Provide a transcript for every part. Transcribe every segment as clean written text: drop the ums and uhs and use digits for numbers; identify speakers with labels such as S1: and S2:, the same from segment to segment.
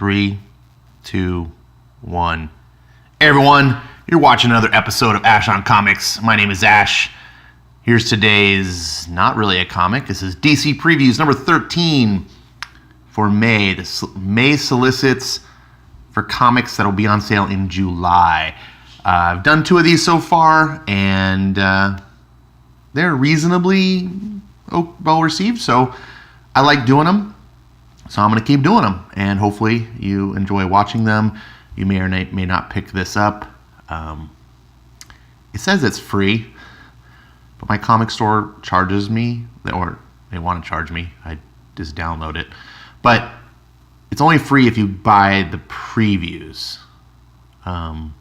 S1: 3, 2, 1. Hey everyone, you're watching another episode of Ash on Comics. My name is Ash. Here's today's, not really a comic, this is DC Previews number 13 for May. May solicits for comics that'll be on sale in July. I've done 2 of these so far, and they're reasonably well received, so I like doing them. So I'm going to keep doing them, and hopefully you enjoy watching them. You may or may not pick this up. It says it's free, but my comic store charges me, or they want to charge me. I just download it. But it's only free if you buy the previews. Now,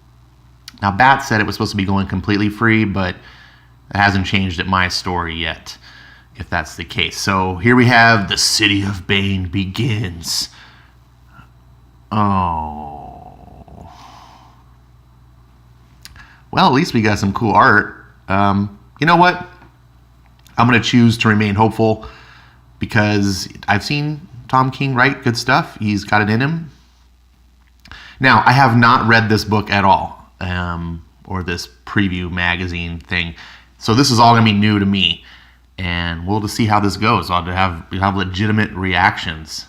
S1: Bat said it was supposed to be going completely free, but it hasn't changed at my store yet, if that's the case. So here we have The City of Bane Begins. Oh. Well, at least we got some cool art. You know what? I'm going to choose to remain hopeful because I've seen Tom King write good stuff. He's got it in him. Now, I have not read this book at all, or this preview magazine thing. So this is all going to be new to me. And we'll just see how this goes. I'll have legitimate reactions.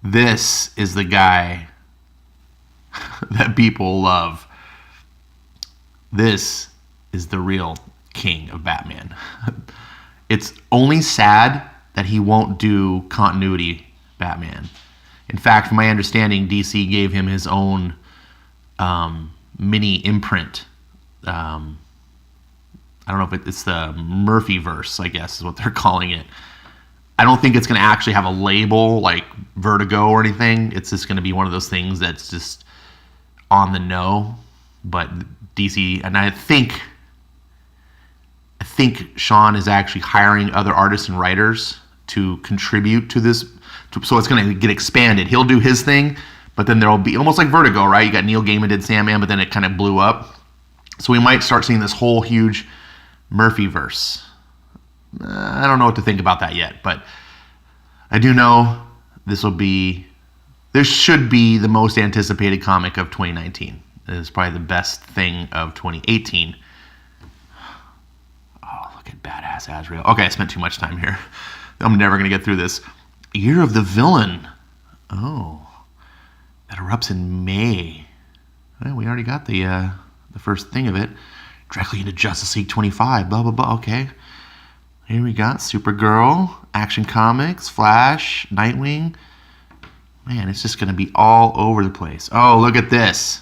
S1: This is the guy that people love. This is the real king of Batman. It's only sad that he won't do continuity Batman. In fact, from my understanding, DC gave him his own mini imprint. I don't know if it's the Murphyverse, I guess is what they're calling it. I don't think it's going to actually have a label like Vertigo or anything. It's just going to be one of those things that's just on the know. But DC, and I think Sean is actually hiring other artists and writers to contribute to this. So it's going to get expanded. He'll do his thing, but then there'll be almost like Vertigo, right? You got Neil Gaiman did Sandman, but then it kind of blew up. So we might start seeing this whole huge Murphyverse. I don't know what to think about that yet, but I do know this should be the most anticipated comic of 2019. It is probably the best thing of 2018. Oh, look at badass Azrael. Okay, I spent too much time here. I'm never going to get through this. Year of the Villain. Oh, that erupts in May. Well, we already got the first thing of it. Directly into Justice League 25. Blah, blah, blah. Okay. Here we got Supergirl, Action Comics, Flash, Nightwing. Man, it's just going to be all over the place. Oh, look at this.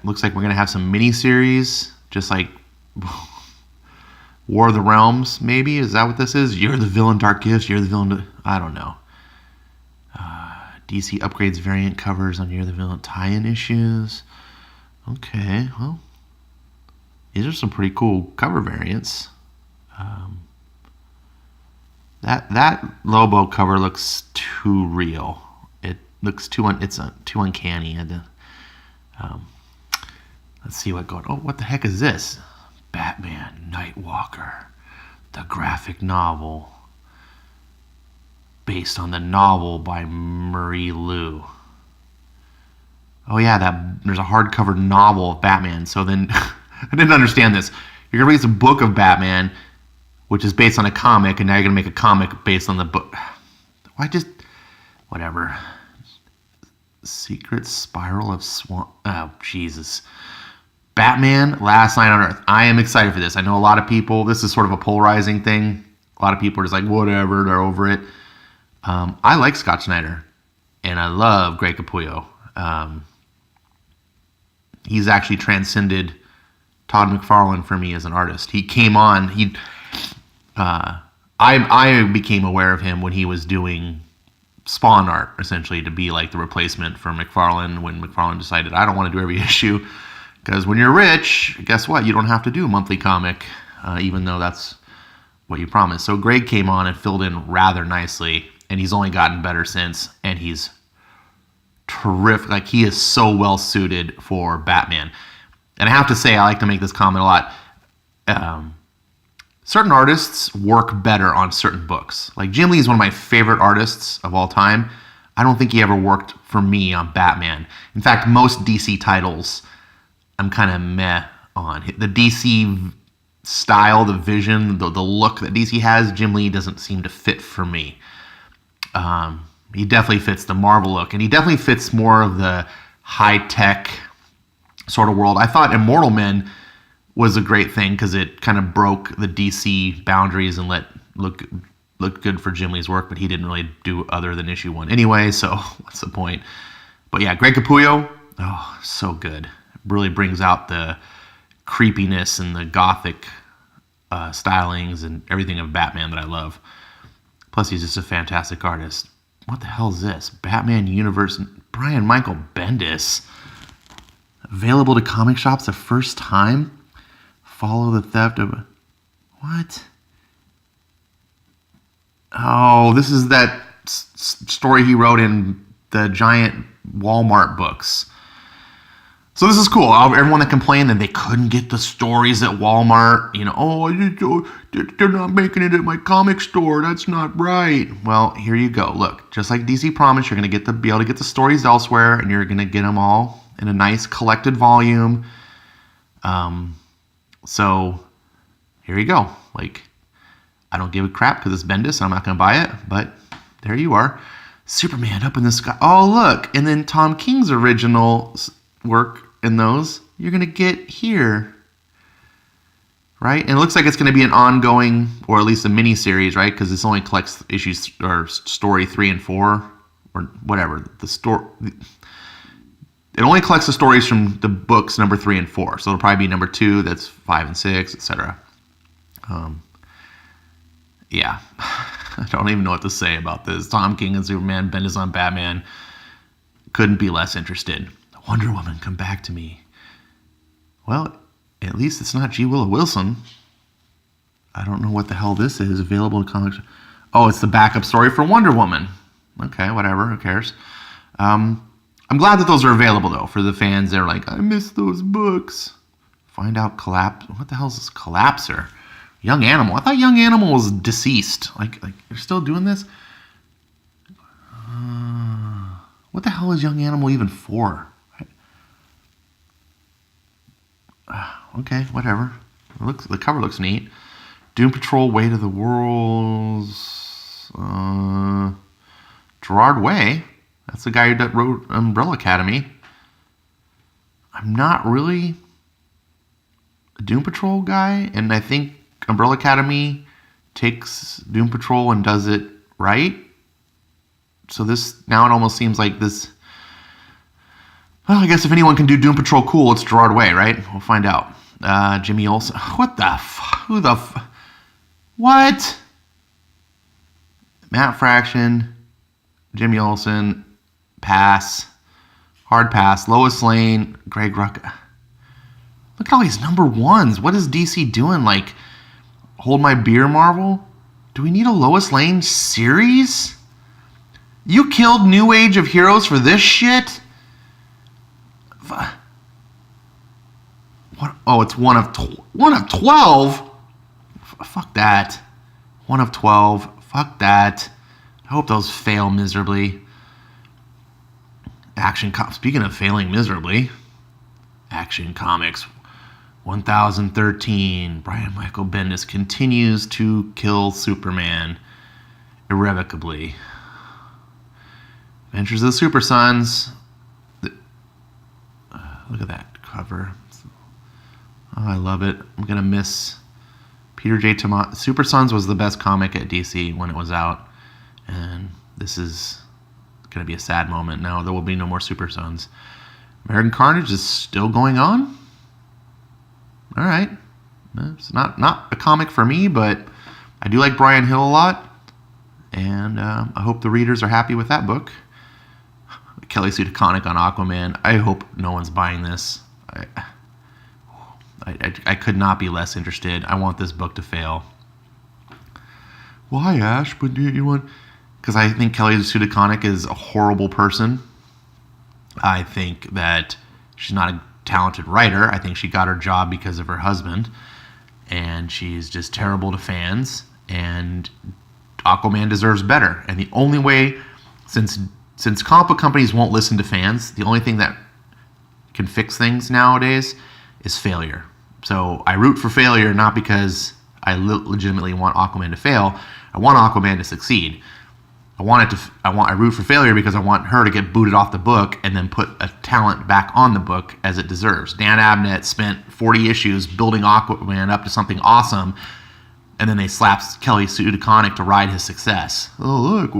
S1: Looks like we're going to have some miniseries, just like War of the Realms, maybe? Is that what this is? You're the Villain, Dark Gifts. You're the Villain. I don't know. DC upgrades variant covers on You're the Villain tie-in issues. Okay, well, these are some pretty cool cover variants. That Lobo cover looks too real. It looks too uncanny. Let's see what going. Oh, what the heck is this? Batman Nightwalker, the graphic novel based on the novel by Marie Lu. Oh yeah, there's a hardcover novel of Batman. So then, I didn't understand this. You're gonna read a book of Batman, which is based on a comic, and now you're gonna make a comic based on the book. Whatever. Secret Spiral of Swamp. Oh Jesus. Batman: Last Night on Earth. I am excited for this. I know a lot of people. This is sort of a polarizing thing. A lot of people are just like, whatever, they're over it. I like Scott Snyder, and I love Greg Capullo. He's actually transcended Todd McFarlane for me as an artist. He came on. I became aware of him when he was doing Spawn art, essentially, to be like the replacement for McFarlane when McFarlane decided, I don't want to do every issue, because when you're rich, guess what? You don't have to do a monthly comic, even though that's what you promised. So Greg came on and filled in rather nicely, and he's only gotten better since, and he's terrific. Like, he is so well suited for Batman. And I have to say, I like to make this comment a lot. certain artists work better on certain books. Like Jim Lee is one of my favorite artists of all time. I don't think he ever worked for me on Batman. In fact, most DC titles I'm kind of meh on. The DC style, the vision, the look that DC has, Jim Lee doesn't seem to fit for me. He definitely fits the Marvel look, and he definitely fits more of the high-tech sort of world. I thought Immortal Men was a great thing because it kind of broke the DC boundaries and look good for Jim Lee's work, but he didn't really do other than issue 1 anyway, so what's the point? But yeah, Greg Capullo, oh, so good. Really brings out the creepiness and the gothic stylings and everything of Batman that I love. Plus, he's just a fantastic artist. What the hell is this? Batman Universe, Brian Michael Bendis. Available to comic shops the first time? Follow the theft of... What? Oh, this is that story he wrote in the giant Walmart books. So this is cool. Everyone that complained that they couldn't get the stories at Walmart, they're not making it at my comic store. That's not right. Well, here you go. Look, just like DC promised, you're going to be able to get the stories elsewhere, and you're going to get them all in a nice collected volume. So here you go. Like, I don't give a crap because it's Bendis. I'm not going to buy it, but there you are. Superman up in the sky. Oh, look. And then Tom King's original work in those, you're going to get here. Right? And it looks like it's going to be an ongoing, or at least a mini-series, right? Because this only collects issues, or story 3 and 4, or whatever. It only collects the stories from the books number 3 and 4. So it'll probably be number 2, that's 5 and 6, etc. Yeah. I don't even know what to say about this. Tom King and Superman, Bendis on Batman. Couldn't be less interested. Wonder Woman, come back to me. Well, at least it's not G. Willow Wilson. I don't know what the hell this is. Available in comics. Oh, it's the backup story for Wonder Woman. Okay, whatever. Who cares? I'm glad that those are available, though, for the fans that are like, I miss those books. Find out What the hell is this? Collapser? Young Animal. I thought Young Animal was deceased. Like you're still doing this? What the hell is Young Animal even for? Okay, whatever. The cover looks neat. Doom Patrol, Way to the Worlds. Gerard Way. That's the guy that wrote Umbrella Academy. I'm not really a Doom Patrol guy, and I think Umbrella Academy takes Doom Patrol and does it right. So now it almost seems like this... Well, I guess if anyone can do Doom Patrol cool, it's Gerard Way, right? We'll find out. Jimmy Olsen. What the Who the What? Matt Fraction. Jimmy Olsen. Pass. Hard pass. Lois Lane. Greg Rucka. Look at all these number ones. What is DC doing? Like, Hold My Beer Marvel? Do we need a Lois Lane series? You killed New Age of Heroes for this shit? What? Oh, it's one of 12? Fuck that. 1 of 12. Fuck that. I hope those fail miserably. Speaking of failing miserably, Action Comics 1013. Brian Michael Bendis continues to kill Superman irrevocably. Adventures of the Super Sons. Look at that cover. Oh, I love it. I'm going to miss Peter J. Tomasi. Super Sons was the best comic at DC when it was out. And this is going to be a sad moment. Now there will be no more Super Sons. American Carnage is still going on? All right. It's not a comic for me, but I do like Brian Hill a lot. And I hope the readers are happy with that book. Kelly Sue DeConnick on Aquaman. I hope no one's buying this. I could not be less interested. I want this book to fail. Why, Ash? But do you want... Because I think Kelly Sue DeConnick is a horrible person. I think that she's not a talented writer. I think she got her job because of her husband. and she's just terrible to fans, and Aquaman deserves better. And the only way, since comic book companies won't listen to fans, the only thing that can fix things nowadays is failure. So I root for failure, not because I legitimately want Aquaman to fail. I want Aquaman to succeed. I root for failure because I want her to get booted off the book and then put a talent back on the book as it deserves. Dan Abnett spent 40 issues building Aquaman up to something awesome, and then they slapped Kelly Sue DeConnick to ride his success. Oh, look,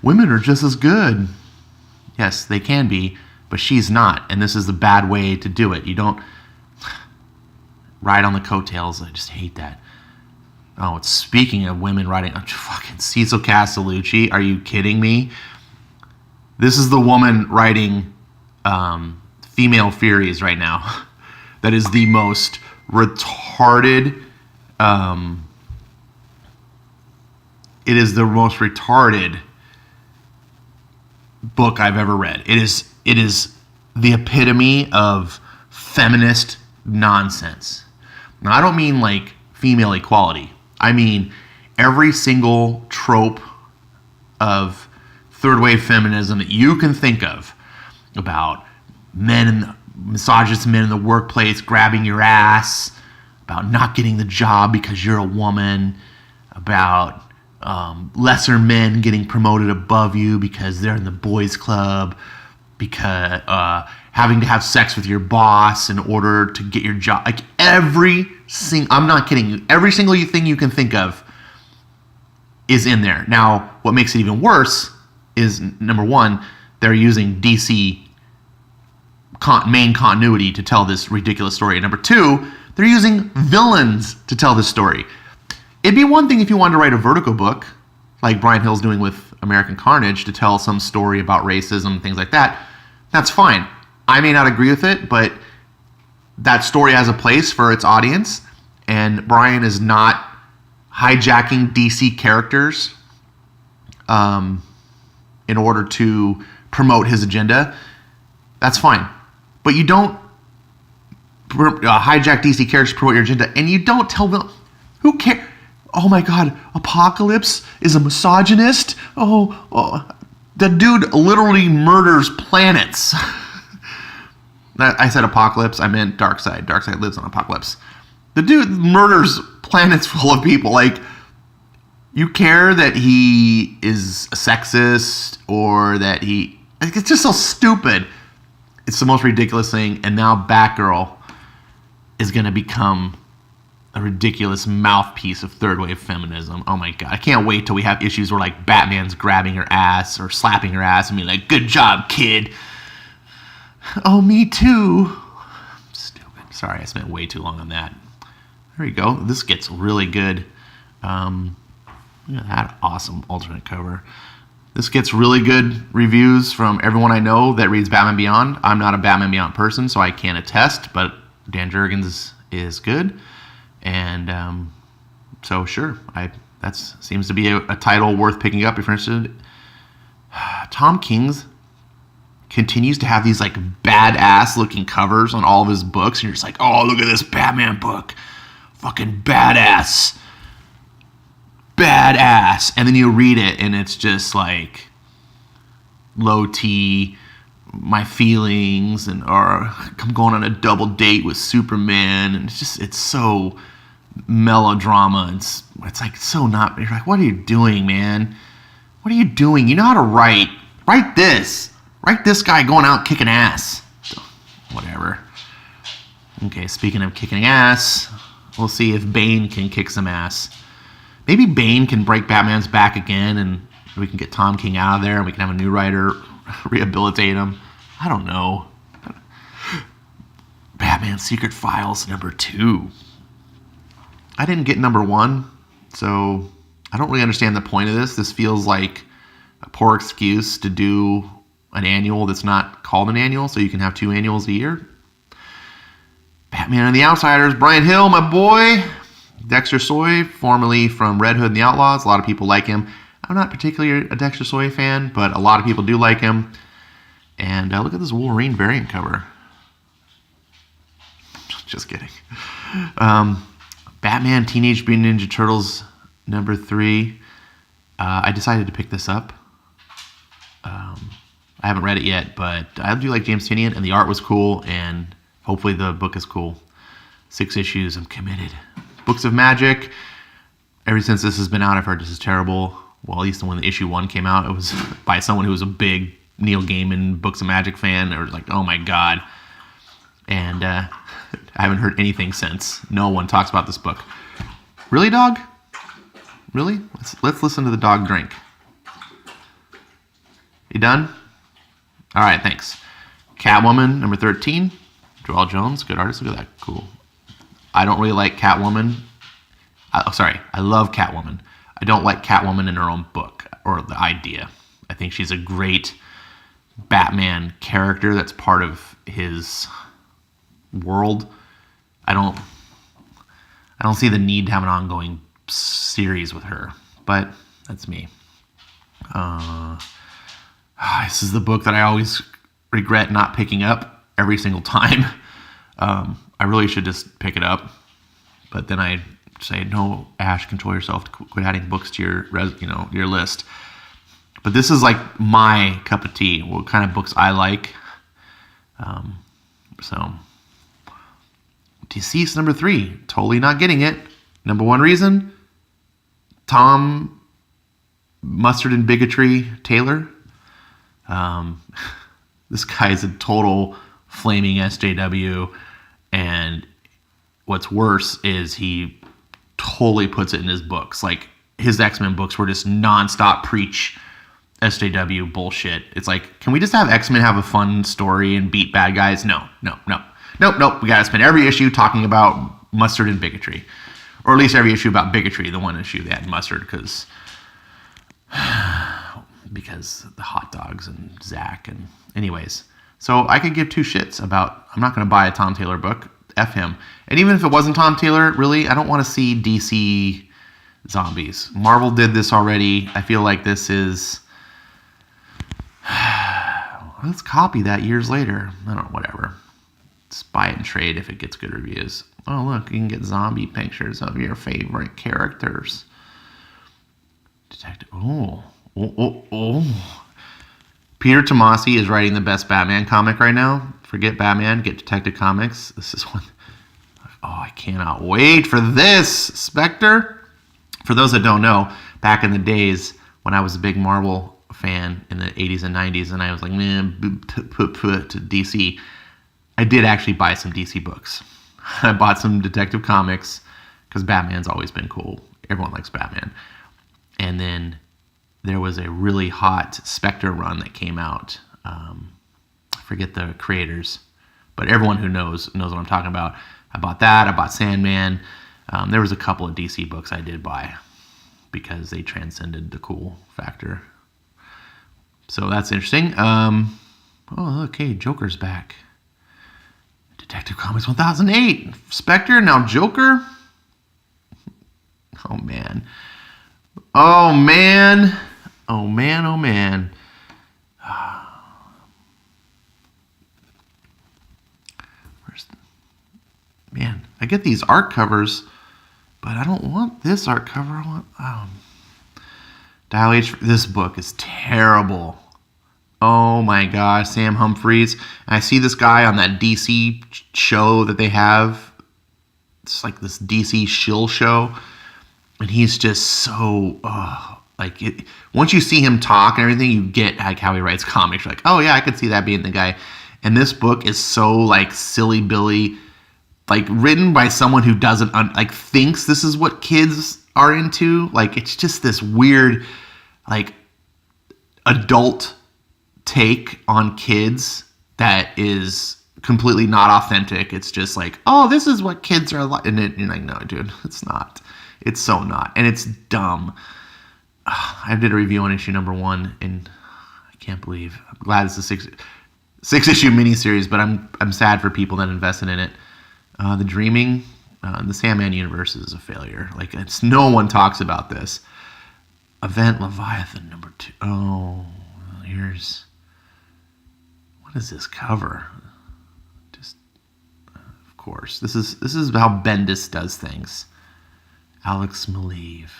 S1: women are just as good. Yes, they can be, but she's not, and this is the bad way to do it. You don't ride on the coattails. I just hate that. Oh, it's speaking of women riding, fucking Cecil Castellucci. Are you kidding me? This is the woman writing Female Furies right now. That is the most retarded. It is the most retarded book I've ever read. It is the epitome of feminist nonsense. Now, I don't mean like female equality. I mean every single trope of third wave feminism that you can think of, about misogynist men in the workplace grabbing your ass, about not getting the job because you're a woman, about lesser men getting promoted above you because they're in the boys club, because having to have sex with your boss in order to get your job. Like I'm not kidding you, every single thing you can think of is in there. Now, what makes it even worse is, number one, they're using DC main continuity to tell this ridiculous story. And number two, they're using villains to tell this story. It'd be one thing if you wanted to write a Vertigo book, like Brian Hill's doing with American Carnage, to tell some story about racism and things like that. That's fine. I may not agree with it, but that story has a place for its audience, and Brian is not hijacking DC characters in order to promote his agenda. That's fine. But you don't hijack DC characters to promote your agenda, and you don't tell them, who cares? Oh my God, Apocalypse is a misogynist? Oh, the dude literally murders planets. I said Apocalypse, I meant Darkseid. Darkseid lives on Apocalypse. The dude murders planets full of people. Like, you care that he is a sexist, or that it's just so stupid. It's the most ridiculous thing. And now Batgirl is going to become a ridiculous mouthpiece of third wave feminism. Oh my God. I can't wait till we have issues where like Batman's grabbing her ass or slapping her ass and being like, good job, kid. Oh, me too. Stupid. Sorry, I spent way too long on that. There you go. This gets really good. Look at that awesome alternate cover. This gets really good reviews from everyone I know that reads Batman Beyond. I'm not a Batman Beyond person, so I can't attest, but Dan Jurgens is good. And so sure, that seems to be a title worth picking up if you're interested. Tom King's continues to have these like badass looking covers on all of his books, and you're just like, oh, look at this Batman book, fucking badass. And then you read it, and it's just like low T, my feelings, or I'm going on a double date with Superman, and it's so melodrama. It's like so not. You're like, what are you doing, man? What are you doing? You know how to write. Write this guy going out kicking ass. So, whatever. Okay, speaking of kicking ass, we'll see if Bane can kick some ass. Maybe Bane can break Batman's back again, and we can get Tom King out of there, and we can have a new writer rehabilitate him. I don't know. Batman Secret Files #2. I didn't get #1, so I don't really understand the point of this. This feels like a poor excuse to do an annual that's not called an annual, so you can have 2 annuals a year. Batman and the Outsiders, Brian Hill, my boy. Dexter Soy, formerly from Red Hood and the Outlaws. A lot of people like him. I'm not particularly a Dexter Soy fan, but a lot of people do like him. And look at this Wolverine variant cover. Just kidding. Batman Teenage Mutant Ninja Turtles #3. I decided to pick this up. I haven't read it yet, but I do like James Tynion, and the art was cool, and hopefully the book is cool. 6 issues, I'm committed. Books of Magic. Ever since this has been out, I've heard this is terrible. Well, at least when the issue 1 came out, it was by someone who was a big Neil Gaiman Books of Magic fan. They were like, oh my god. And I haven't heard anything since. No one talks about this book. Really, dog? Really? Let's listen to the dog drink. You done? All right, thanks. Catwoman, #13. Joelle Jones, good artist. Look at that. Cool. I don't really like Catwoman. I love Catwoman. I don't like Catwoman in her own book or the idea. I think she's a great Batman character that's part of his world. I don't see the need to have an ongoing series with her, but that's me. This is the book that I always regret not picking up every single time. I really should just pick it up, but then I say, no, Ash, control yourself. Quit adding books to your list. But this is like my cup of tea. What kind of books I like. So, Deceased #3. Totally not getting it. #1 reason, Tom Mustard and Bigotry Taylor. This guy is a total flaming SJW, and what's worse is he totally puts it in his books. Like, his X-Men books were just nonstop preach SJW bullshit. It's like, can we just have X-Men have a fun story and beat bad guys? No. Nope. We gotta spend every issue talking about Mustard and Bigotry. Or at least every issue about bigotry. The one issue they had Mustard because the hot dogs and Zach and anyways. So I could give 2 shits about, I'm not going to buy a Tom Taylor book. F him. And even if it wasn't Tom Taylor, really, I don't want to see DC zombies. Marvel did this already. I feel like this is, let's copy that years later. I don't know, whatever. Just buy it and trade if it gets good reviews. Oh, look, you can get zombie pictures of your favorite characters. Detective. Oh. Peter Tomasi is writing the best Batman comic right now. Forget Batman, get Detective Comics. This is one. Oh, I cannot wait for this. Spectre. For those that don't know, back in the days when I was a big Marvel fan in the 80s and 90s, and I was like, man, to DC, I did actually buy some DC books. I bought some Detective Comics because Batman's always been cool. Everyone likes Batman. And then there was a really hot Spectre run that came out. I forget the creators, but everyone who knows what I'm talking about. I bought that. I bought Sandman. There was a couple of DC books I did buy because they transcended the cool factor. So that's interesting. Okay, Joker's back. Detective Comics 1008. Spectre, now Joker. Oh, man. Man, I get these art covers, but I don't want this art cover. I want Dial H. This book is terrible. Oh my gosh, Sam Humphries. And I see this guy on that DC show that they have. It's like this DC shill show. And he's just so, once you see him talk and everything, you get like how he writes comics. You're like, oh yeah, I could see that being the guy. And this book is so like silly Billy, like written by someone who doesn't thinks this is what kids are into. Like, it's just this weird, like, adult take on kids that is completely not authentic. It's just like, oh, this is what kids are like. And you're like, no, dude, it's not. It's so not. And it's dumb. I did a review on issue #1, and I can't believe. I'm glad it's a six issue miniseries, but I'm sad for people that invested in it. The Dreaming, the Sandman universe is a failure. Like, no one talks about this. Event Leviathan #2. Oh, here's, what is this cover? Just, of course, this is how Bendis does things. Alex Maleev.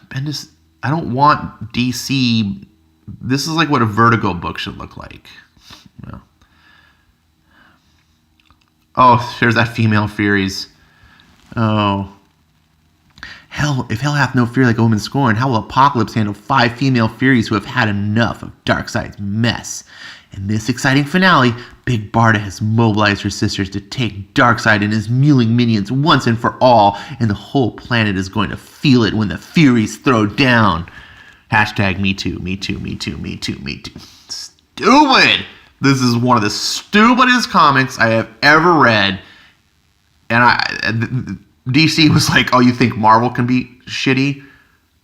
S1: Bendis, I don't want DC. This is like what a Vertigo book should look like. No. Oh, there's that female Furies. Oh. Hell, if hell hath no fear like a woman scorned, how will Apocalypse handle 5 female Furies who have had enough of Darkseid's mess? In this exciting finale, Big Barda has mobilized her sisters to take Darkseid and his mewling minions once and for all, and the whole planet is going to feel it when the Furies throw down. Hashtag me too, me too, me too, me too, me too. Stupid! This is one of the stupidest comics I have ever read. And DC was like, oh, you think Marvel can be shitty?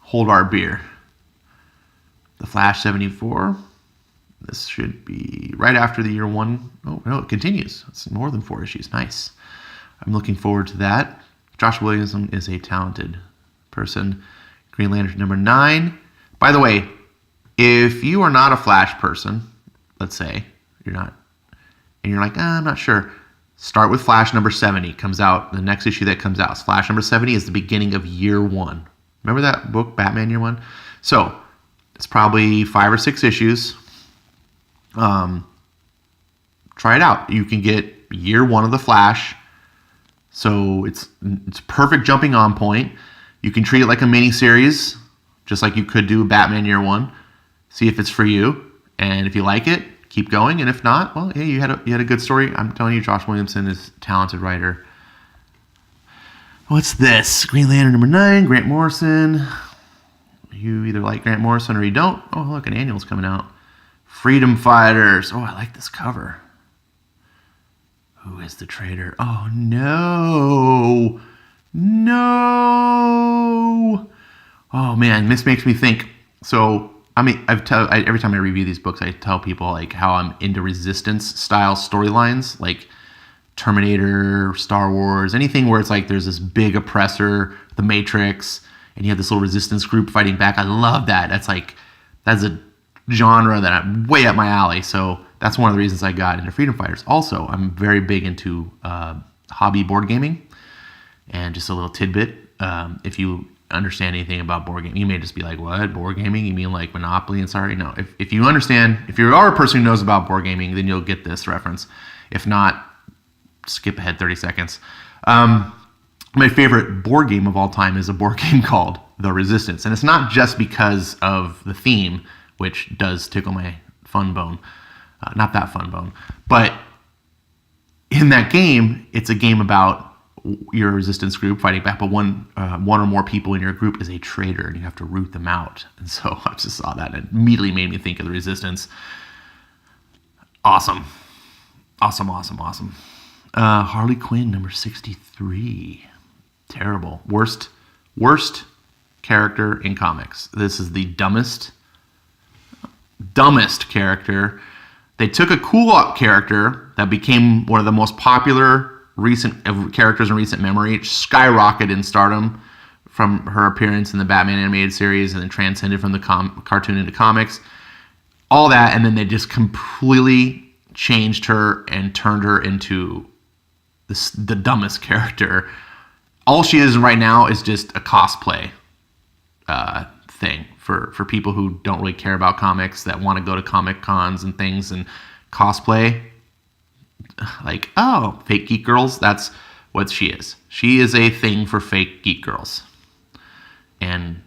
S1: Hold our beer. The Flash 74. This should be right after the year 1. Oh, no, it continues. It's more than 4 issues. Nice. I'm looking forward to that. Josh Williamson is a talented person. Green Lantern number 9. By the way, if you are not a Flash person, let's say you're not, and you're like, I'm not sure, start with Flash number 70. Comes out, the next issue that comes out. Flash number 70 is the beginning of year 1. Remember that book, Batman Year 1? So, it's probably 5 or 6 issues. Try it out. You can get year 1 of the Flash. So, it's perfect jumping on point. You can treat it like a mini series, just like you could do Batman Year 1. See if it's for you. And if you like it, keep going. And if not, well, hey, you had a good story. I'm telling you, Josh Williamson is a talented writer. What's this? Green Lantern number 9, Grant Morrison. You either like Grant Morrison or you don't. Oh, look, an annual's coming out. Freedom Fighters. Oh, I like this cover. Who is the traitor? Oh, no. No. Oh, man, this makes me think. So, I mean, every time I review these books, I tell people like how I'm into Resistance style storylines, like Terminator, Star Wars, anything where it's like there's this big oppressor, the Matrix, and you have this little resistance group fighting back. I love that. That's a genre that I'm way up my alley. So that's one of the reasons I got into Freedom Fighters. Also, I'm very big into hobby board gaming, and just a little tidbit. If you understand anything about board gaming, you may just be like, what, board gaming? You mean like Monopoly and sorry? No, if you understand, if you are a person who knows about board gaming, then you'll get this reference. If not, skip ahead 30 seconds. My favorite board game of all time is a board game called The Resistance, and it's not just because of the theme, which does tickle my fun bone. Not that fun bone, but in that game, it's a game about your resistance group fighting back, but one or more people in your group is a traitor, and you have to root them out. And so I just saw that, and it immediately made me think of The Resistance. Awesome. Harley Quinn, number 63. Terrible. Worst character in comics. This is the dumbest character. They took a cool character that became one of the most popular recent characters in recent memory, skyrocketed in stardom from her appearance in the Batman animated series, and then transcended from the cartoon into comics. All that, and then they just completely changed her and turned her into the dumbest character. All she is right now is just a cosplay thing for people who don't really care about comics, that want to go to comic cons and things and cosplay. Like, oh, fake geek girls, that's what she is. She is a thing for fake geek girls and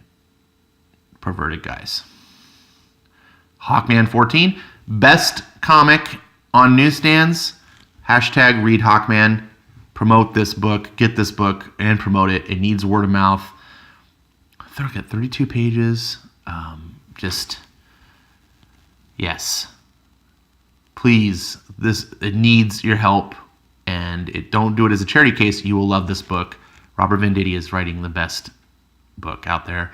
S1: perverted guys. Hawkman 14, best comic on newsstands. Hashtag read Hawkman. Promote this book, get this book, and promote it. It needs word of mouth. Look at 32 pages. Yes. Please, it needs your help, and don't do it as a charity case. You will love this book. Robert Venditti is writing the best book out there.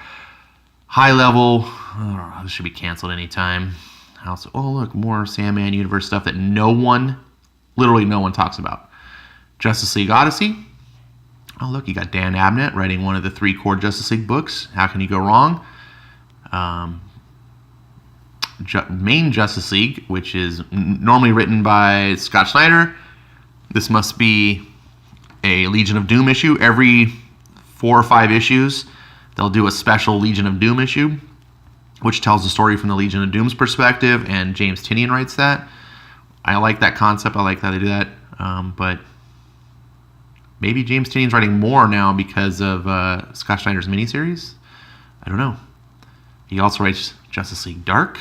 S1: High level. Oh, this should be canceled anytime. Look, more Sandman universe stuff that literally no one talks about. Justice League Odyssey. Oh, look, you got Dan Abnett writing one of the 3 core Justice League books. How can you go wrong? Main Justice League, which is normally written by Scott Snyder. This must be a Legion of Doom issue. Every 4 or 5 issues, they'll do a special Legion of Doom issue, which tells the story from the Legion of Doom's perspective, and James Tynion writes that. I like that concept. I like how they do that. But maybe James Tynion's writing more now because of Scott Snyder's miniseries. I don't know. He also writes Justice League Dark.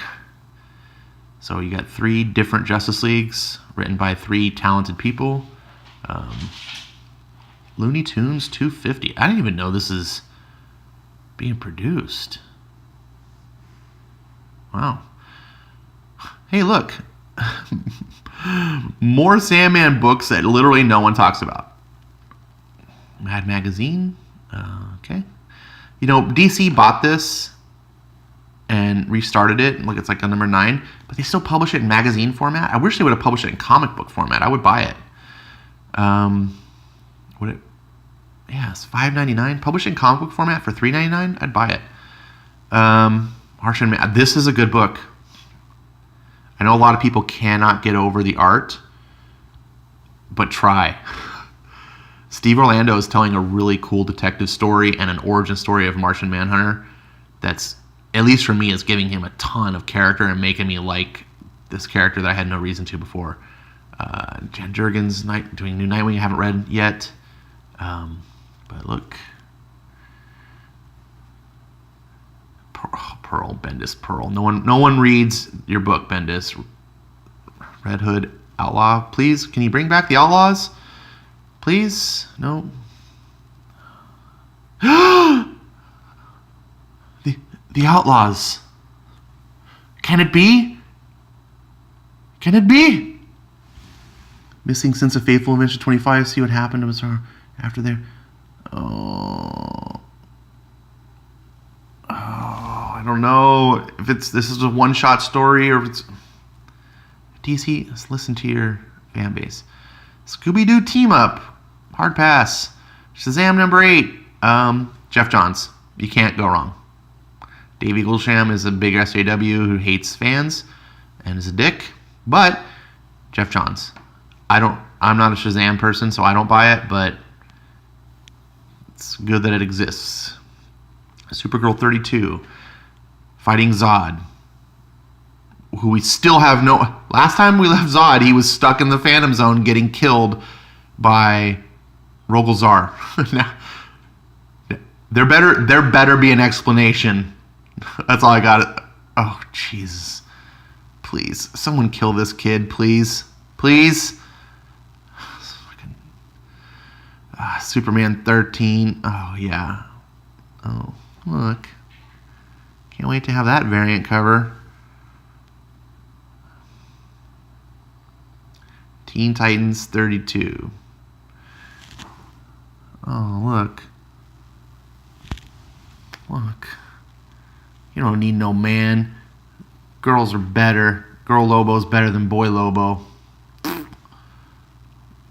S1: So you got 3 different Justice Leagues written by 3 talented people. Looney Tunes 250. I didn't even know this is being produced. Wow. Hey, look. More Sandman books that literally no one talks about. Mad Magazine. Okay. You know, DC bought this and restarted it. Look, it's like on number 9. But they still publish it in magazine format. I wish they would have published it in comic book format. I would buy it. Would it? Yeah, it's $5.99. Published in comic book format for $3.99. I'd buy it. Martian Man. This is a good book. I know a lot of people cannot get over the art, but try. Steve Orlando is telling a really cool detective story and an origin story of Martian Manhunter that's, at least for me, is giving him a ton of character and making me like this character that I had no reason to before. Jen Jurgens doing New Nightwing. I haven't read yet. But look. Pearl, Bendis, Pearl. No one reads your book, Bendis. Red Hood, Outlaw. Please, can you bring back the Outlaws? Please? No. The Outlaws. Can it be? Can it be? Missing Sense of Faithful, Adventure 25. See what happened to us after there. Oh, I don't know if this is a one-shot story or if it's DC. Let's listen to your fan base. Scooby-Doo team up, hard pass. Shazam number 8. Jeff Johns. You can't go wrong. Dave Eaglesham is a big SJW who hates fans and is a dick, but Jeff Johns. I'm not a Shazam person, so I don't buy it, but it's good that it exists. Supergirl 32. Fighting Zod, who we still have no... Last time we left Zod, he was stuck in the Phantom Zone getting killed by Rogol Zaar. Now, there better be an explanation. That's all I got. Oh, Jesus. Please, someone kill this kid, please. Please. Superman 13. Oh, yeah. Oh, look. Can't wait to have that variant cover. Teen Titans 32. Oh, look. Look. You don't need no man. Girls are better. Girl Lobo's better than Boy Lobo.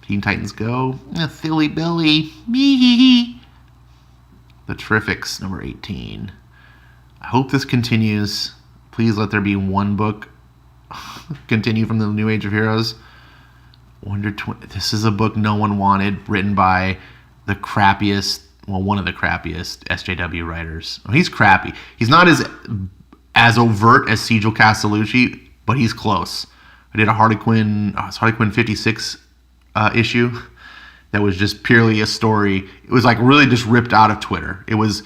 S1: Teen Titans Go. Philly Billy. The Terrifics, number 18. I hope this continues. Please let there be one book continue from the New Age of Heroes. Wonder Twin. This is a book no one wanted, written by the crappiest, well, one of the crappiest SJW writers. Oh, he's crappy. He's not as overt as Sigil Castellucci, but he's close. I did a Harley Quinn 56 issue that was just purely a story. It was like really just ripped out of Twitter. It was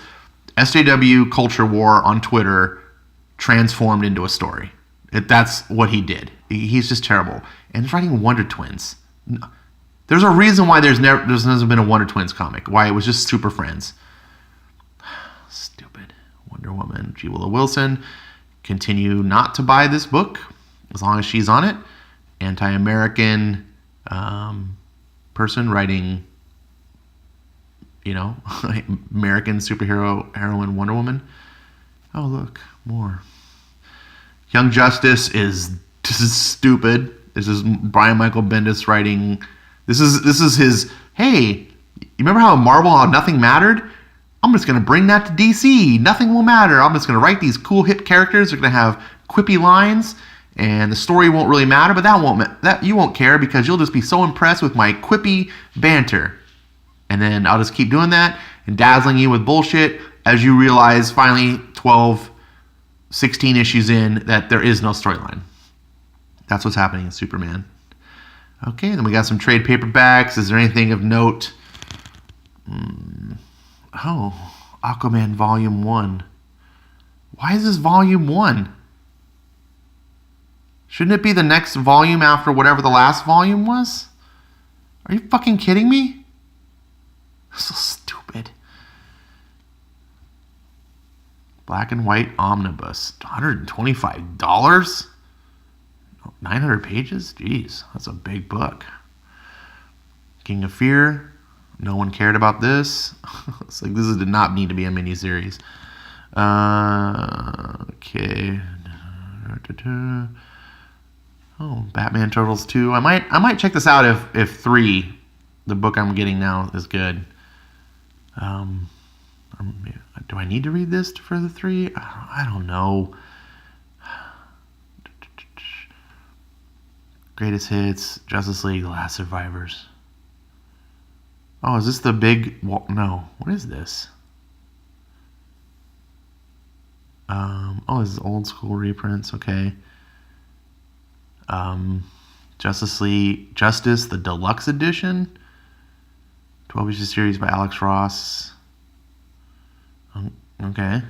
S1: SJW culture war on Twitter transformed into a story. That's what he did. He's just terrible. And he's writing Wonder Twins. There's a reason why there's never been a Wonder Twins comic. Why it was just Super Friends. Stupid. Wonder Woman. G. Willow Wilson. Continue not to buy this book as long as she's on it. Anti-American person writing, American superhero heroine Wonder Woman. Oh, look, more. Young Justice is stupid. This is Brian Michael Bendis writing. This is his. Hey, you remember how Marvel, how nothing mattered? I'm just gonna bring that to DC. Nothing will matter. I'm just gonna write these cool hip characters. They're gonna have quippy lines, and the story won't really matter. But that you won't care because you'll just be so impressed with my quippy banter. And then I'll just keep doing that and dazzling you with bullshit as you realize finally 12, 16 issues in that there is no storyline. That's what's happening in Superman. Okay, then we got some trade paperbacks. Is there anything of note? Oh, Aquaman Volume 1. Why is this Volume 1? Shouldn't it be the next volume after whatever the last volume was? Are you fucking kidding me? So stupid. Black and White Omnibus. $125? 900 pages? Jeez, that's a big book. King of Fear. No one cared about this. It's like this did not need to be a miniseries. Okay. Oh, Batman Turtles 2. I might check this out if 3, the book I'm getting now, is good. Do I need to read this for the 3? I don't know. Greatest Hits, Justice League, The Last Survivors. Oh, is this the big... No. What is this? Oh, this is old school reprints. Okay. Justice League... Justice, the Deluxe Edition. 12-issue series by Alex Ross. Okay.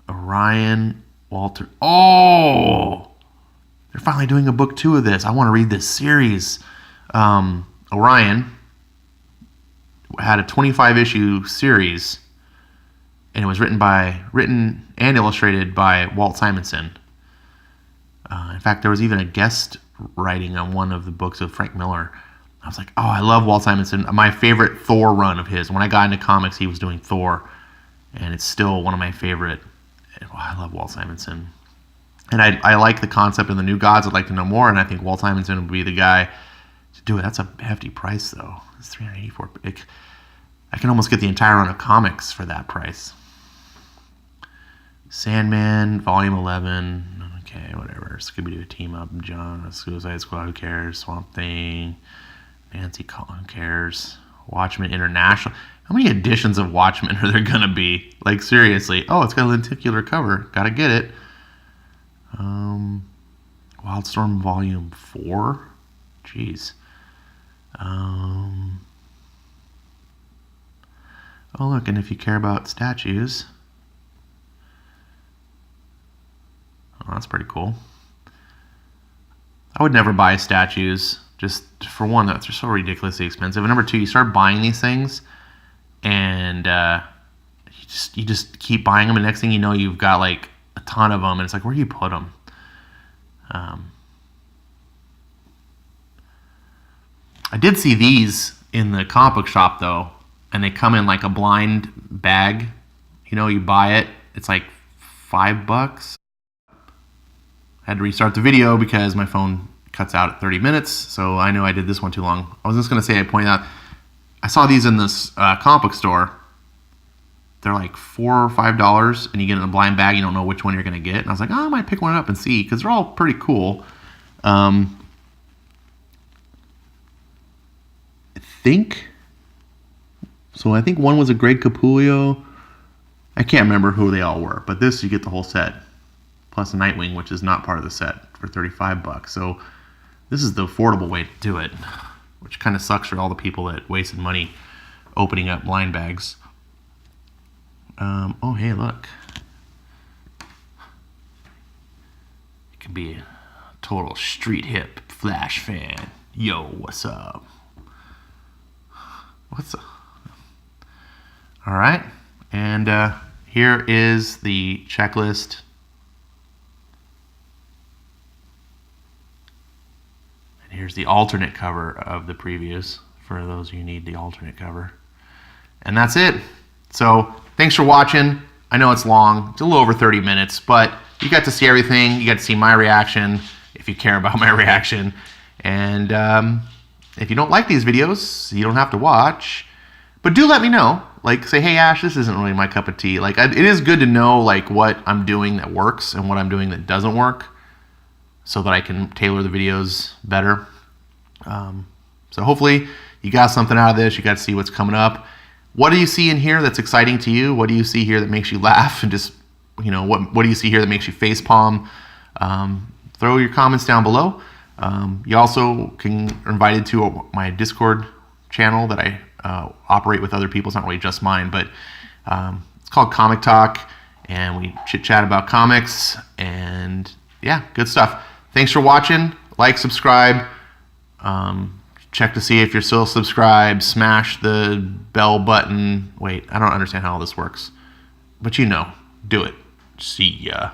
S1: Orion, Walter... Oh! They're finally doing a book 2 of this. I want to read this series. Orion had a 25-issue series, and it was written and illustrated by Walt Simonson. In fact, there was even a guest writing on one of the books of Frank Miller. I was like, oh, I love Walt Simonson. My favorite Thor run of his. When I got into comics, he was doing Thor, and it's still one of my favorite. Oh, I love Walt Simonson. And I like the concept of the New Gods. I'd like to know more, and I think Walt Simonson would be the guy to do it. That's a hefty price, though. It's $384. I can almost get the entire run of comics for that price. Sandman, Volume 11. Okay, whatever. Scooby-Doo Team Up, John, Suicide Squad, who cares? Swamp Thing, Nancy Collin, who cares? Watchmen International. How many editions of Watchmen are there going to be? Like, seriously. Oh, it's got a lenticular cover. Gotta get it. Wildstorm Volume 4. Jeez. Oh, look, and if you care about statues... Oh, that's pretty cool. I would never buy statues. Just for one, they're so ridiculously expensive. And number two, you start buying these things, and you just keep buying them. And next thing you know, you've got like a ton of them, and it's like, where do you put them? I did see these in the comic book shop though, and they come in like a blind bag. You know, you buy it. It's like $5. I had to restart the video because my phone cuts out at 30 minutes, so I knew I did this one too long. I was just going to say, I pointed out, I saw these in this comic book store. They're like $4 or $5, and you get it in a blind bag. You don't know which one you're going to get. And I was like, oh, I might pick one up and see, because they're all pretty cool. I think one was a Greg Capullo. I can't remember who they all were, but this, you get the whole set. Plus a Nightwing, which is not part of the set, for $35. So this is the affordable way to do it, which kind of sucks for all the people that wasted money opening up blind bags. Oh, hey, look. It could be a total street hip Flash fan. Yo, what's up? What's up? All right, and here is the checklist. And here's the alternate cover of the previews for those who need the alternate cover. And that's it. So thanks for watching. I know it's long. It's a little over 30 minutes, but you got to see everything. You got to see my reaction, if you care about my reaction. And if you don't like these videos, you don't have to watch. But do let me know. Like, say, hey, Ash, this isn't really my cup of tea. Like, it is good to know, like, what I'm doing that works and what I'm doing that doesn't work, so that I can tailor the videos better. So hopefully you got something out of this. You got to see what's coming up. What do you see in here that's exciting to you? What do you see here that makes you laugh and just, what do you see here that makes you facepalm? Throw your comments down below. You also are invited to my Discord channel that I operate with other people. It's not really just mine, but it's called Comic Talk, and we chit chat about comics, and yeah, good stuff. Thanks for watching. Like, subscribe. Check to see if you're still subscribed. Smash the bell button. Wait, I don't understand how all this works, but do it. See ya.